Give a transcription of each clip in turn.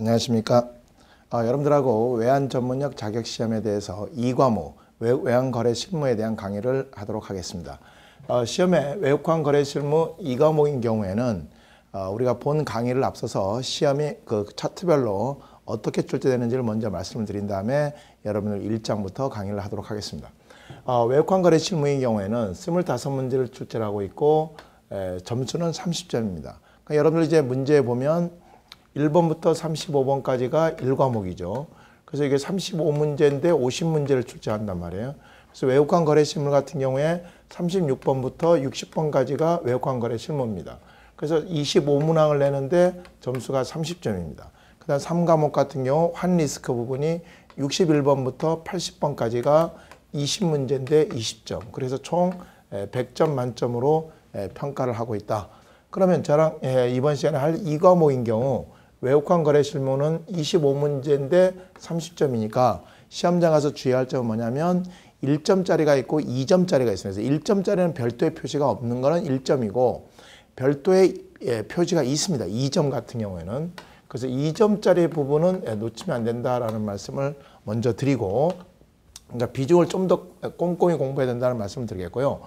안녕하십니까. 여러분들하고 외환 전문역 자격시험에 대해서 2과목 외환거래 실무에 대한 강의를 하도록 하겠습니다. 시험에 외환거래 실무 2과목인 경우에는 우리가 본 강의를 앞서서 시험이 그 차트별로 어떻게 출제되는지를 먼저 말씀을 드린 다음에 여러분들 1장부터 강의를 하도록 하겠습니다. 외환거래 실무인 경우에는 25문제를 출제를 하고 있고 점수는 30점입니다. 그러니까 여러분들 이제 문제에 보면 1번부터 35번까지가 1과목이죠. 그래서 이게 35문제인데 50문제를 출제한단 말이에요. 그래서 외국환 실무 같은 경우에 36번부터 60번까지가 외국환 실무입니다. 그래서 25문항을 내는데 점수가 30점입니다. 그 다음 3과목 같은 경우 환리스크 부분이 61번부터 80번까지가 20문제인데 20점. 그래서 총 100점 만점으로 평가를 하고 있다. 그러면 저랑 이번 시간에 할 2과목인 경우 외국환 거래 실무는 25문제인데 30점이니까 시험장 가서 주의할 점은 뭐냐면 1점짜리가 있고 2점짜리가 있습니다. 그래서 1점짜리는 별도의 표시가 없는 거는 1점이고 별도의 표시가 있습니다. 2점 같은 경우에는. 그래서 2점짜리 부분은 놓치면 안 된다라는 말씀을 먼저 드리고, 그러니까 비중을 좀 더 꼼꼼히 공부해야 된다는 말씀을 드리겠고요.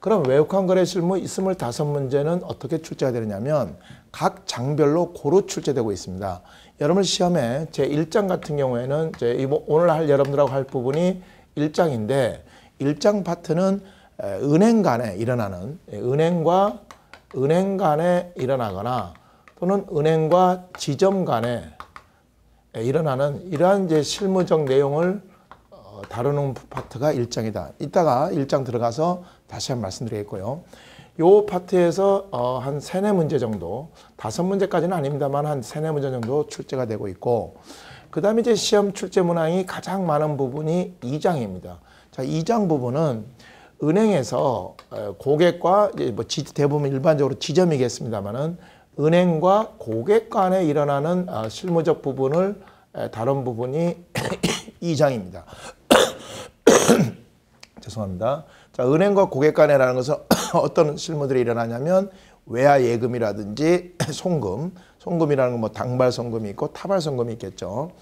그럼 외국환 거래 실무 25문제는 어떻게 출제가 되느냐면 각 장별로 고루 출제되고 있습니다. 여러분 시험에 제 1장 같은 경우에는 오늘 여러분들하고 할 부분이 1장인데 1장 파트는 은행 간에 일어나는 은행과 은행 간에 일어나거나 또는 은행과 지점 간에 일어나는 이러한 이제 실무적 내용을 다루는 파트가 1장이다. 이따가 1장 들어가서 다시 한번 말씀드리겠고요. 이 파트에서 한 3, 4문제 정도, 5문제까지는 아닙니다만 한 3, 4문제 정도 출제가 되고 있고, 그 다음에 이제 시험 출제 문항이 가장 많은 부분이 2장입니다. 자, 2장 부분은 은행에서 고객과 뭐 대부분 일반적으로 지점이겠습니다만은 은행과 고객 간에 일어나는 실무적 부분을 다룬 부분이 2장입니다. 죄송합니다. 자, 은행과 고객 간에라는 것은 어떤 실무들이 일어나냐면 외화 예금이라든지 송금이라는 건 뭐 당발 송금이 있고 타발 송금이 있겠죠.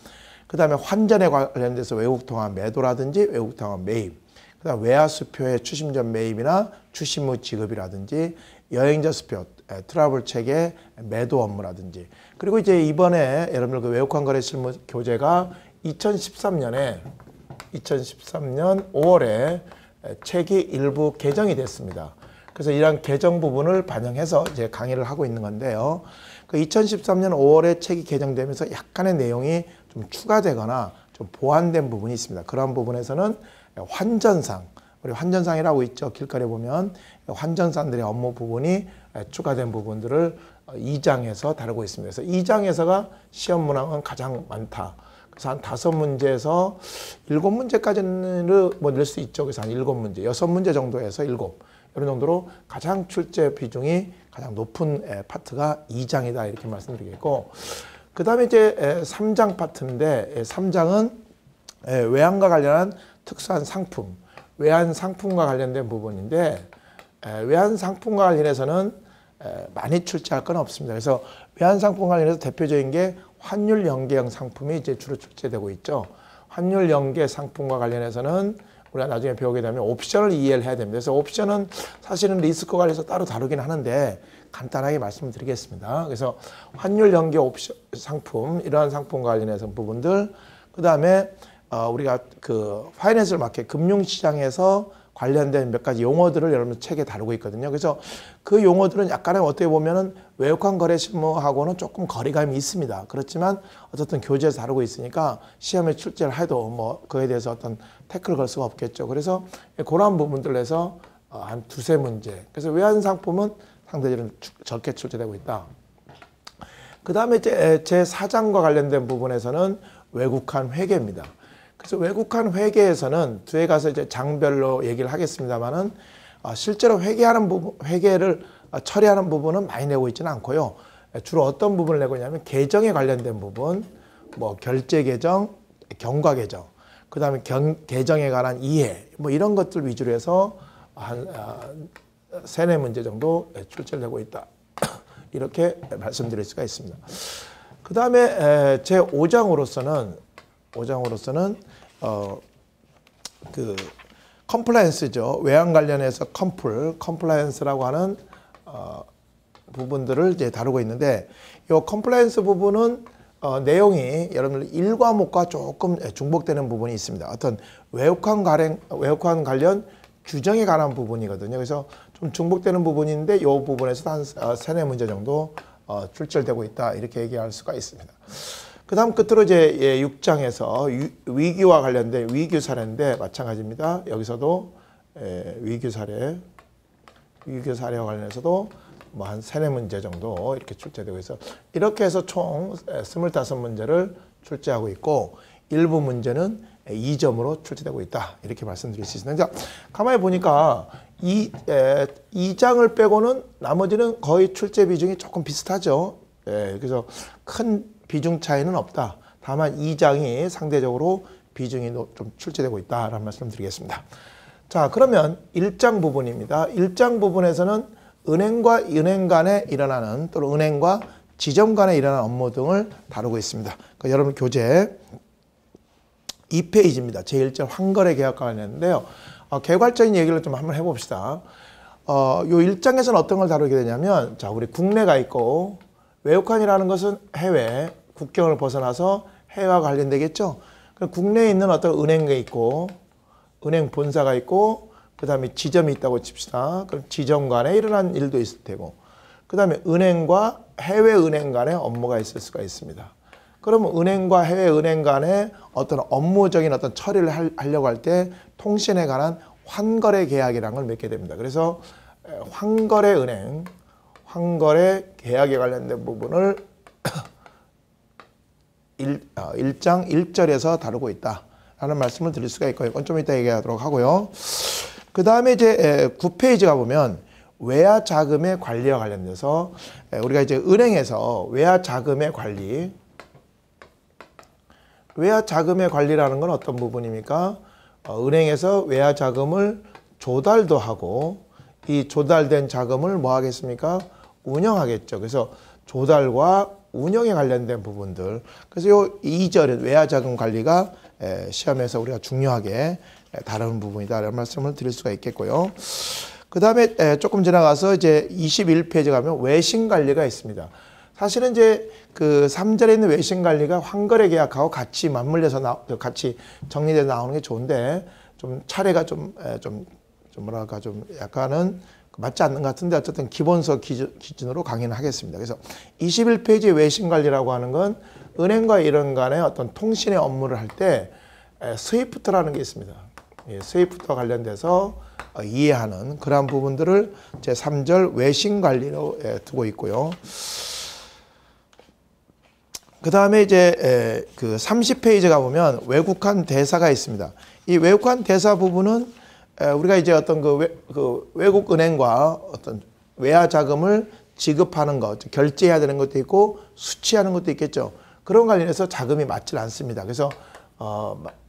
그 다음에 환전에 관련돼서 외국 통화 매도라든지 외국 통화 매입, 그 다음 외화 수표의 추심 전 매입이나 추심 후 지급이라든지 여행자 수표 트러블 체계 매도 업무라든지, 그리고 이제 이번에 여러분들 그 외국환 거래 실무 교재가 2013년 5월에 책이 일부 개정이 됐습니다. 그래서 이러한 개정 부분을 반영해서 이제 강의를 하고 있는 건데요. 그 2013년 5월에 책이 개정되면서 약간의 내용이 좀 추가되거나 좀 보완된 부분이 있습니다. 그런 부분에서는 환전상, 우리 환전상이라고 있죠. 길거리에 보면 환전상들의 업무 부분이 추가된 부분들을 2장에서 다루고 있습니다. 그래서 2장에서가 시험 문항은 가장 많다. 그래서 한 5문제에서 7문제까지는 뭐 낼 수 있죠. 그래서 한 7문제, 6문제 정도에서 7. 이런 정도로 가장 출제 비중이 가장 높은 파트가 2장이다. 이렇게 말씀드리겠고. 그 다음에 이제 3장 파트인데 3장은 외환과 관련한 특수한 상품, 외환 상품과 관련된 부분인데 외환 상품과 관련해서는 많이 출제할 건 없습니다. 그래서 외환 상품 관련해서 대표적인 게 환율 연계형 상품이 이제 주로 출제되고 있죠. 환율 연계 상품과 관련해서는 우리가 나중에 배우게 되면 옵션을 이해를 해야 됩니다. 그래서 옵션은 사실은 리스크 관련해서 따로 다루긴 하는데 간단하게 말씀을 드리겠습니다. 그래서 환율 연계 옵션 상품, 이러한 상품과 관련해서 부분들, 그 다음에 우리가 그 파이낸셜 마켓, 금융시장에서 관련된 몇 가지 용어들을 여러분 책에 다루고 있거든요. 그래서 그 용어들은 약간의 어떻게 보면은 외국환 거래 실무하고는 조금 거리감이 있습니다. 그렇지만 어쨌든 교재에서 다루고 있으니까 시험에 출제를 해도 뭐 그에 대해서 어떤 태클을 걸 수가 없겠죠. 그래서 그러한 부분들에서 한 2, 3문제. 그래서 외환 상품은 상대적으로 적게 출제되고 있다. 그 다음에 이제 제4장과 관련된 부분에서는 외국환 회계입니다. 그래서 외국환 회계에서는 뒤에 가서 이제 장별로 얘기를 하겠습니다만은 실제로 회계를 처리하는 부분은 많이 내고 있지는 않고요. 주로 어떤 부분을 내고 있냐면 계정에 관련된 부분, 뭐 결제 계정, 경과 계정, 그 다음에 계정에 관한 이해, 뭐 이런 것들 위주로 해서 한 3, 4문제 정도 출제되고 있다. 이렇게 말씀드릴 수가 있습니다. 그 다음에 제 5장으로서는 그 컴플라이언스죠. 외환 관련해서 컴플라이언스라고 하는 부분들을 이제 다루고 있는데, 이 컴플라이언스 부분은 내용이 여러분들 1과목과 조금 중복되는 부분이 있습니다. 어떤 외국환 관련 규정에 관한 부분이거든요. 그래서 좀 중복되는 부분인데 이 부분에서 한 3-4문제 정도 출제되고 있다, 이렇게 얘기할 수가 있습니다. 그 다음 끝으로 이제 6장에서 위기와 관련된 위기 사례인데 마찬가지입니다. 여기서도 위기 사례와 관련해서도 뭐 한 3-4문제 정도 이렇게 출제되고 있어. 이렇게 해서 총 25문제를 출제하고 있고, 일부 문제는 2점으로 출제되고 있다, 이렇게 말씀드릴 수 있습니다. 가만히 보니까 2장을 빼고는 나머지는 거의 출제 비중이 조금 비슷하죠. 그래서 큰 비중 차이는 없다. 다만 2장이 상대적으로 비중이 좀 출제되고 있다라는 말씀 드리겠습니다. 자, 그러면 1장 부분입니다. 1장 부분에서는 은행과 은행 간에 일어나는, 또는 은행과 지점 간에 일어나는 업무 등을 다루고 있습니다. 그러니까 여러분 교재 2페이지입니다. 제1절 환거래 계약과 관련인데요. 개괄적인 얘기를 좀 한번 해봅시다. 요 1장에서는 어떤 걸 다루게 되냐면, 자, 우리 국내가 있고, 외국환이라는 것은 해외, 국경을 벗어나서 해외와 관련되겠죠. 국내에 있는 어떤 은행이 있고, 은행 본사가 있고, 그 다음에 지점이 있다고 칩시다. 그럼 지점 간에 일어난 일도 있을 테고, 그 다음에 은행과 해외 은행 간에 업무가 있을 수가 있습니다. 그러면 은행과 해외 은행 간에 어떤 업무적인 어떤 처리를 하려고 할 때 통신에 관한 환거래 계약이라는 걸 맺게 됩니다. 그래서 환거래 은행, 환거래 계약에 관련된 부분을 1장 1절에서 다루고 있다라는 말씀을 드릴 수가 있고, 이건 좀 이따 얘기하도록 하고요. 그 다음에 이제 9페이지 가보면 외화 자금의 관리와 관련돼서 우리가 이제 은행에서 외화 자금의 관리라는 건 어떤 부분입니까? 은행에서 외화 자금을 조달도 하고, 이 조달된 자금을 뭐 하겠습니까? 운영하겠죠. 그래서 조달과 운영에 관련된 부분들. 그래서 요 2절은 외화 자금 관리가 시험에서 우리가 중요하게 다루는 부분이다, 라는 말씀을 드릴 수가 있겠고요. 그 다음에 조금 지나가서 이제 21페이지 가면 외신 관리가 있습니다. 사실은 이제 그 3절에 있는 외신 관리가 환거래 계약하고 같이 맞물려서 같이 정리돼서 나오는 게 좋은데, 좀 차례가 좀 뭐랄까 좀 약간은 맞지 않는 것 같은데, 어쨌든 기본서 기준으로 강의는 하겠습니다. 그래서 21페이지 외신 관리라고 하는 건 은행과 이런 간의 어떤 통신의 업무를 할 때 스위프트라는 게 있습니다. 스위프트와 관련돼서 이해하는 그러한 부분들을 제3절 외신 관리로 두고 있고요. 그 다음에 이제 그 30페이지 가보면 외국환 대사가 있습니다. 이 외국환 대사 부분은 우리가 이제 어떤 그 외국 은행과 어떤 외화 자금을 지급하는 것, 결제해야 되는 것도 있고 수취하는 것도 있겠죠. 그런 관련해서 자금이 맞질 않습니다. 그래서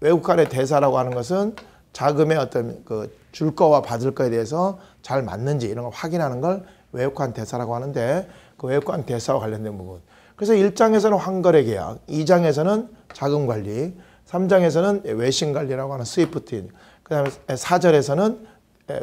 외국환의 대사라고 하는 것은 자금의 어떤 그 줄 거와 받을 거에 대해서 잘 맞는지 이런 걸 확인하는 걸 외국환 대사라고 하는데, 그 외국환 대사와 관련된 부분. 그래서 1장에서는 환거래 계약, 2장에서는 자금 관리, 3장에서는 외신 관리라고 하는 스위프트, 그 다음에 4절에서는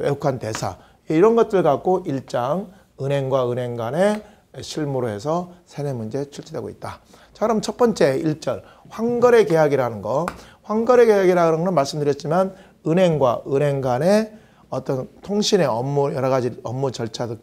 외국환 대사, 이런 것들 갖고 1장 은행과 은행 간의 실무로 해서 3-4문제 출제되고 있다. 자, 그럼 첫 번째 1절 환거래 계약이라는 거, 환거래 계약이라는 건 말씀드렸지만 은행과 은행 간의 어떤 통신의 업무, 여러 가지 업무 절차도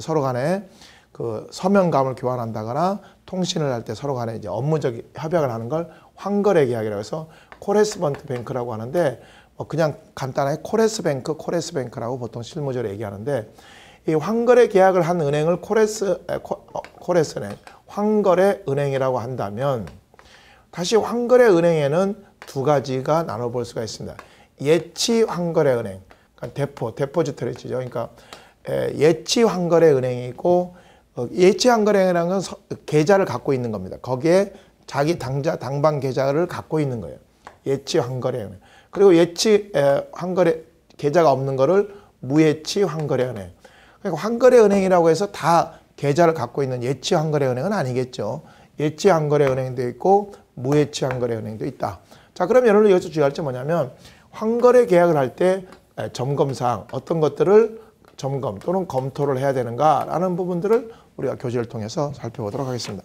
서로 간에 그 서명감을 교환한다거나 통신을 할 때 서로 간에 이제 업무적 협약을 하는 걸 환거래 계약이라고 해서 코레스펀트 뱅크라고 하는데, 그냥 간단하게 코레스뱅크라고 보통 실무적으로 얘기하는데, 이 환거래 계약을 한 은행을 코레스은행, 환거래 은행이라고 한다면, 다시 환거래 은행에는 두 가지가 나눠볼 수가 있습니다. 예치 환거래 은행, 그러니까 데포지터리지죠. 그러니까 예치 환거래 은행이 있고, 예치 환거래라는 건 계좌를 갖고 있는 겁니다. 거기에 자기 당방 계좌를 갖고 있는 거예요. 예치 환거래 은행. 그리고 예치 환거래 계좌가 없는 거를 무예치 환거래 은행. 그러니까 환거래 은행이라고 해서 다 계좌를 갖고 있는 예치 환거래 은행은 아니겠죠. 예치 환거래 은행도 있고 무예치 환거래 은행도 있다. 자, 그럼 여러분 여기서 주의할 점 뭐냐면 환거래 계약을 할 때 점검사항 어떤 것들을 점검 또는 검토를 해야 되는가라는 부분들을 우리가 교재를 통해서 살펴보도록 하겠습니다.